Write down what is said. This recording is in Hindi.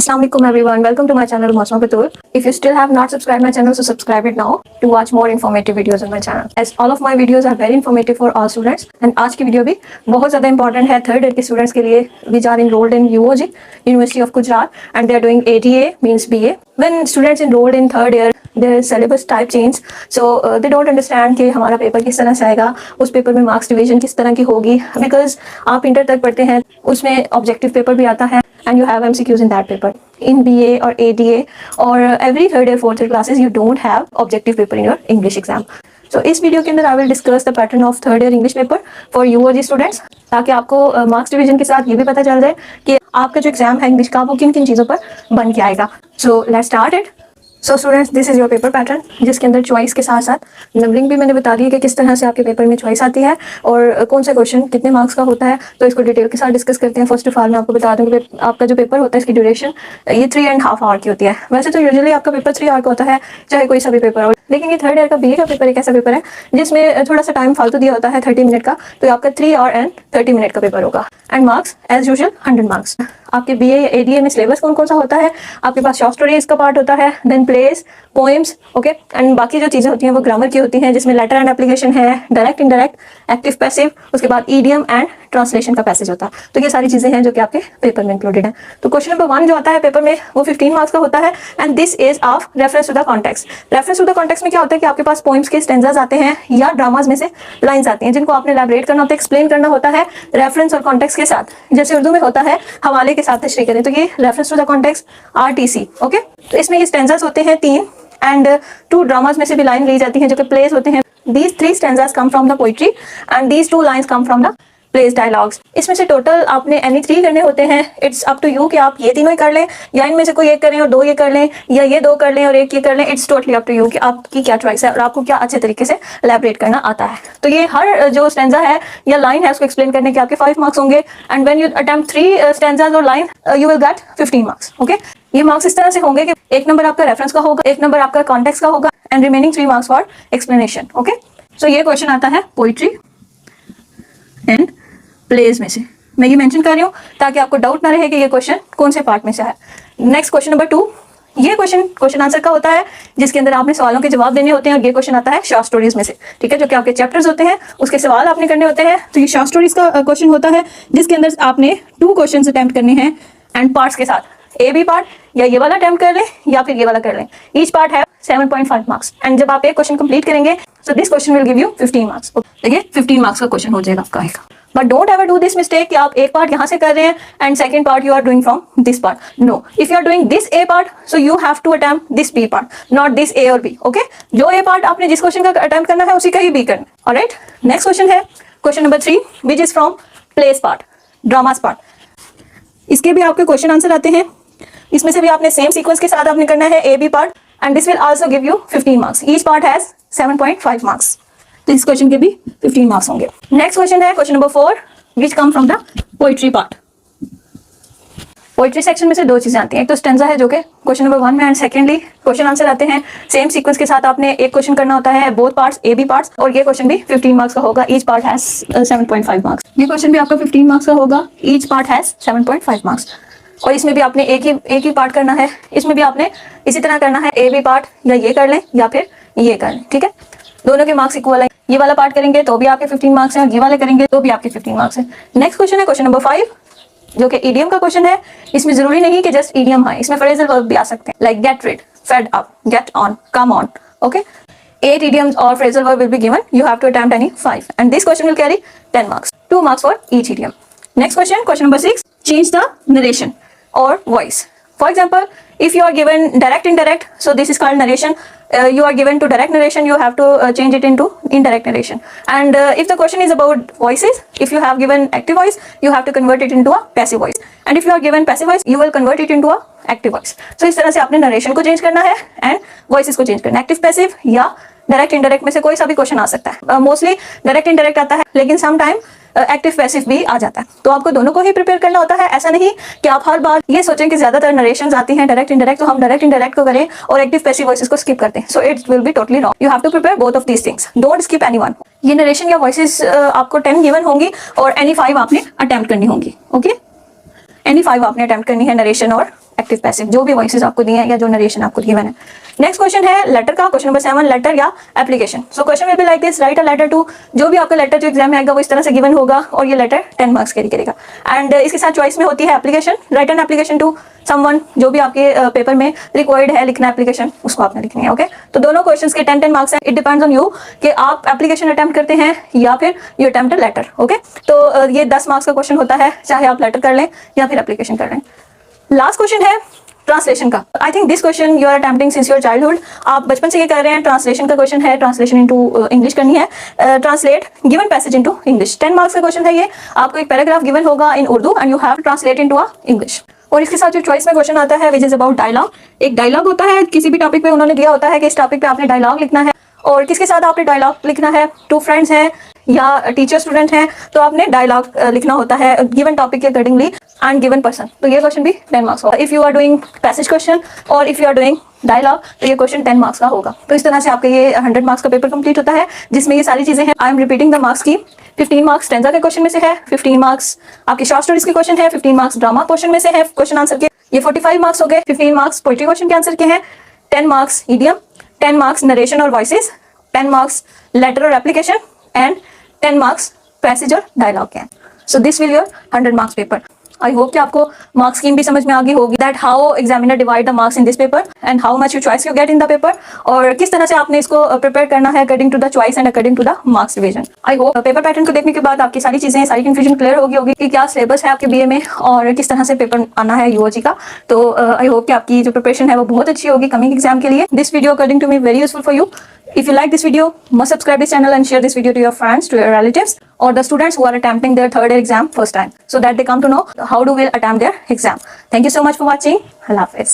Assalamualaikum everyone, welcome to my channel Mosma Patul. If you still have not subscribed my channel, so subscribe it now to watch more informative videos on my channel. As all of my videos are very informative for all students. And आज की वीडियो भी बहुत ज़्यादा important है थर्ड ईयर के स्टूडेंट्स के लिए which are enrolled in UOG, University of Gujarat, and they are doing ATA means BA. When students enrolled in third year, their syllabus type change, so they don't understand कि हमारा पेपर किस तरह से आएगा, उस पेपर में मार्क्स डिवीजन किस तरह की होगी, because आप इंटर तक पढ़ते हैं, उसमें ऑब्जेक्टिव पेपर भी आता है and you have MCQs in that paper. In BA or ATA or every third year, fourth year classes, you don't have objective paper in your English exam. So इस वीडियो के अंदर I will discuss the pattern of third year English paper for UOG students, ताकि आपको मार्क्स डिवीजन के साथ ये भी पता चल जाए कि आपका जो एग्जाम है इंग्लिश का वो किन किन चीज़ों पर बन के आएगा. So let's start it. So students, this is your paper pattern, जिसके अंदर चॉइस के साथ साथ नंबरिंग भी मैंने बता दी है कि किस तरह से आपके पेपर में चॉइस आती है और कौन सा क्वेश्चन कितने मार्क्स का होता है. तो इसको डिटेल के साथ डिस्कस करते हैं. फर्स्ट ऑफ ऑल मैं आपको बता दूं कि आपका जो पेपर होता है इसकी ड्यूरेशन ये 3.5 आवर की होती है. वैसे तो यूजुअली आपका पेपर 3 आवर का होता है, चाहे कोई सा भी पेपर हो, लेकिन ये थर्ड ईयर का BA का पेपर एक ऐसा पेपर है जिसमें थोड़ा सा टाइम फालतू दिया होता है 30 मिनट का. तो आपका 3 आवर एंड 30 मिनट का पेपर होगा and marks as usual 100 marks. आपके BA या ADA में सिलेबस कौन कौन सा होता है? आपके पास शॉर्ट स्टोरीज का पार्ट होता है, then plays, poems, okay, and बाकी जो चीज़ें होती हैं वो ग्रामर की होती हैं, जिसमें लेटर एंड एप्लीकेशन है, डायरेक्ट इनडायरेक्ट, एक्टिव पैसिव, उसके बाद ईडियम एंड ट्रांसलेशन का पैसेज होता है. तो ये सारी चीज़ें हैं जो कि आपके पेपर में इंक्लूडेड है. तो क्वेश्चन नंबर 1 जो आता है पेपर में वो 15 मार्क्स का होता है and this is of reference to the context. Reference to the context में क्या होता है कि आपके पास पोइम्स के स्टेंजाज आते हैं या ड्रामाज में से लाइन्स आती हैं जिनको आपने एलैबोरेट करना होता है, एक्सप्लेन करना होता है रेफरेंस और कॉन्टेक्स्ट के साथ. जैसे उर्दू में होता है हवाले के साथ तशरीह करें, तो ये reference to the context RTC. Okay, तो इसमें ये स्टेंजाज होते हैं 3 एंड 2 ड्रामाज में से भी लाइन ली जाती हैं जो कि प्लेस होते हैं. These 3 stanzas come from the poetry and these 2 lines come from the place dialogues. इसमें से टोटल आपने एनी 3 करने होते हैं. इट्स अप टू यू कि आप ये तीनों ही कर लें या इनमें से कोई एक करें और 2 ये कर लें या ये 2 कर लें और एक ये कर लें. It's totally up to you कि आपकी क्या चॉइस है और आपको क्या अच्छे तरीके से एलैबोरेट करना आता है. तो ये हर जो स्टैंजा है या लाइन है उसको एक्सप्लेन करने के आपके 5 मार्क्स होंगे and when you attempt 3 stanzas और line you will get 15 marks. Okay, ये मार्क्स इस तरह से होंगे कि 1 नंबर आपका रेफरेंस का होगा, 1 नंबर आपका कॉन्टेक्स्ट का होगा and remaining 3 marks for explanation. Okay, so ये क्वेश्चन आता है पोइट्री एंड प्लेस में से. मैं ये मेंशन कर रही हूँ ताकि आपको डाउट ना रहे कि ये क्वेश्चन कौन से पार्ट में से है. नेक्स्ट क्वेश्चन नंबर 2, ये क्वेश्चन आंसर का होता है जिसके अंदर आपने सवालों के जवाब देने होते हैं और ये क्वेश्चन आता है शॉर्ट स्टोरीज में से. ठीक है, जो कि आपके चैप्टर्स होते हैं उसके सवाल आपने करने होते हैं. तो ये शॉर्ट स्टोरीज का क्वेश्चन होता है जिसके अंदर आपने 2 क्वेश्चन अटेम्प्ट करने हैं एंड पार्ट्स के साथ. A B पार्ट या ये वाला अटेम्प्ट कर लें या फिर ये वाला कर लें. ईच पार्ट है 7.5 मार्क्स एंड जब आप एक क्वेश्चन कंप्लीट करेंगे so this question will give you 15 marks. देखिए 15 मार्क्स का क्वेश्चन हो जाएगा आपका आएगा. But don't ever do this mistake कि आप एक पार्ट यहाँ से कर रहे हैं and second part you are doing from this part. No, if you are doing this A part so you have to attempt this B part, not this A और B. ओके, जो A पार्ट आपने जिस क्वेश्चन का अटेम्प्ट करना है उसी का ही B करना. ऑलराइट, नेक्स्ट क्वेश्चन है question number 3 which is from place part, dramas part. इसके भी आपके क्वेश्चन आंसर आते हैं. इसमें से भी आपने सेम सीक्वेंस के साथ आपने करना है A B part and this will also give you 15 marks. Each part has 7.5 marks. तो इस क्वेश्चन के भी 15 मार्क्स होंगे. नेक्स्ट क्वेश्चन है question number 4 which come from the poetry part. Poetry section में से 2 चीजें आती हैं. एक तो स्टेंजा है जो कि क्वेश्चन नंबर 1 में एंड सेकेंडली क्वेश्चन आंसर आते हैं सेम सीक्वेंस के साथ. आपने एक क्वेश्चन करना होता है both parts A B parts और ये क्वेश्चन भी 15 मार्क्स का होगा. Each part has 7.5 marks. ये क्वेश्चन भी आपका 15 मार्क्स का होगा. Each part has 7.5 marks. और इसमें भी आपने एक ही पार्ट करना है. इसमें भी आपने इसी तरह करना है A B पार्ट या ये कर लें या फिर ये कर लें. ठीक है, दोनों के मार्क्स इक्वल है. ये वाला पार्ट करेंगे तो भी आपके 15 मार्क्स हैं और ये वाले करेंगे तो भी आपके 15 मार्क्स हैं. नेक्स्ट क्वेश्चन है क्वेश्चन नंबर 5 जो कि ईडियम का क्वेश्चन है. इसमें जरूरी नहीं कि जस्ट ईडियम है, इसमें फ्रेजल वर्ब भी आ सकते हैं like get rid, fed up, get on, come on. Okay, 8 idioms or phrasal verb will be given. You have to attempt any 5 and this question will carry 10 marks, 2 marks for each idiom. Next question, question number 6, change the narration or voice. For example, if you are given direct indirect, so this is called narration. You are given to direct narration, you have to change it into indirect narration. And if the question is about voices, if you have given active voice, you have to convert it into a passive voice. And if you are given passive voice, you will convert it into a active voice. So इस तरह से आपने narration को change करना है and voices को change करना है. Active passive या डायरेक्ट इनडायरेक्ट में से कोई सा भी क्वेश्चन आ सकता है. मोस्टली डायरेक्ट इनडायरेक्ट आता है लेकिन सम टाइम एक्टिव पैसिव भी आ जाता है. तो आपको दोनों को ही प्रिपेयर करना होता है. ऐसा नहीं कि आप हर बार ये सोचें कि ज्यादातर नरेशंस आती हैं डायरेक्ट इनडायरेक्ट तो हम डायरेक्ट इनडायरेक्ट को करें और एक्टिव पैसिव वॉइसेस को स्किप करते हैं. So it will be totally wrong. You have to prepare both of these things. Don't skip anyone. ये नरेशन या वॉइसेस आपको 10 गिवन होंगी और एनी 5 आपने अटेम्प्ट करनी होंगी. ओके, एनी 5 आपने अटेम्प्ट करनी है, नरेशन और एक्टिव पैसिव, जो भी वॉइसेस आपको दिए हैं या जो नरेशन आपको गिवन है। नेक्स्ट क्वेश्चन है लेटर का, क्वेश्चन नंबर 7, लेटर या application. So question will be like this, write a letter to, जो भी आपका लेटर जो एग्जाम में आएगा वो इस तरह से गिवन होगा और ये लेटर 10 मार्क्स कैरी करेगा। एंड इसके साथ चॉइस में होती है application, write an application to someone, जो भी आपके पेपर में रिक्वायर्ड है लिखना एप्लीकेशन, उसको आपने लिखनी है। ओके, तो दोनों क्वेश्चंस के 10 मार्क्स हैं। इट डिपेंड्स ऑन यू कि आप एप्लीकेशन अटेम्प्ट करते हैं या फिर you attempt a letter. Okay, तो ये 10 मार्क्स का क्वेश्चन होता है, चाहे आप लेटर कर लें या फिर एप्लीकेशन कर लें। लास्ट क्वेश्चन है ट्रांसलेशन का। I think this question you are attempting since your childhood, आप बचपन से ये कर रहे हैं। ट्रांसलेशन का क्वेश्चन है, ट्रांसलेशन इनटू इंग्लिश करनी है, translate given passage into English. 10 marks का क्वेश्चन है ये। आपको एक पैराग्राफ गिवन होगा in Urdu and you have to translate into English. और इसके साथ जो चॉइस में क्वेश्चन आता है विच इज अबाउट डायलॉग। एक डायलॉग होता है, किसी भी टॉपिक पे उन्होंने दिया होता है कि इस टॉपिक पे आपने डायलॉग लिखना है, और किसके साथ आपने डायलॉग लिखना है, 2 फ्रेंड्स हैं या टीचर स्टूडेंट हैं, तो आपने डायलॉग लिखना होता है गिवन टॉपिक के अकॉर्डिंगली एंड गिवन पर्सन। तो ये क्वेश्चन भी 10 मार्क्स होगा। If you are doing passage question और if you are doing dialogue, तो ये क्वेश्चन 10 मार्क्स का होगा। तो इस तरह से आपका ये 100 मार्क्स का पेपर कंप्लीट होता है, जिसमें ये सारी चीजें हैं। I am repeating the marks की। 15 मार्क्स स्टैंजा के क्वेश्चन में से है, 15 मार्क्स आपके शॉर्ट स्टोरीज के क्वेश्चन है, 15 मार्क्स ड्रामा क्वेश्चन में से है क्वेश्चन आंसर के, ये 45 मार्क्स हो गए। 15 मार्क्स पोइट्री क्वेश्चन के आंसर के हैं, 10 मार्क्स ईडियम, 10 मार्क्स नरेशन और वॉइसेस, 10 मार्क्स लेटर और एप्लीकेशन एंड 10 मार्क्स पैसेज और डायलॉग के हैं। So this will your 100 marks paper. I hope कि आपको मार्क स्कीम भी समझ में आ गई होगी, that how examiner divide the marks in this paper and how much you choice you get in the paper, और किस तरह से आपने इसको प्रिपेयर करना है according to the choice and according to the marks division. I hope paper pattern को देखने के बाद आपकी सारी चीजें, सारी कंफ्यूजन क्लियर होगी कि क्या सिलेबस है आपके बीए में और किस तरह से पेपर आना है यूओजी का। तो आई होप कि आपकी जो प्रिपरेशन है वो बहुत अच्छी होगी कमिंग एग्जाम के लिए। This video according to me very useful for you. If you like this video, must subscribe this channel and share this video to your friends, to your relatives, or the students who are attempting their third year exam first time, so that they come to know how to will attempt their exam. Thank you so much for watching. Allah Hafiz.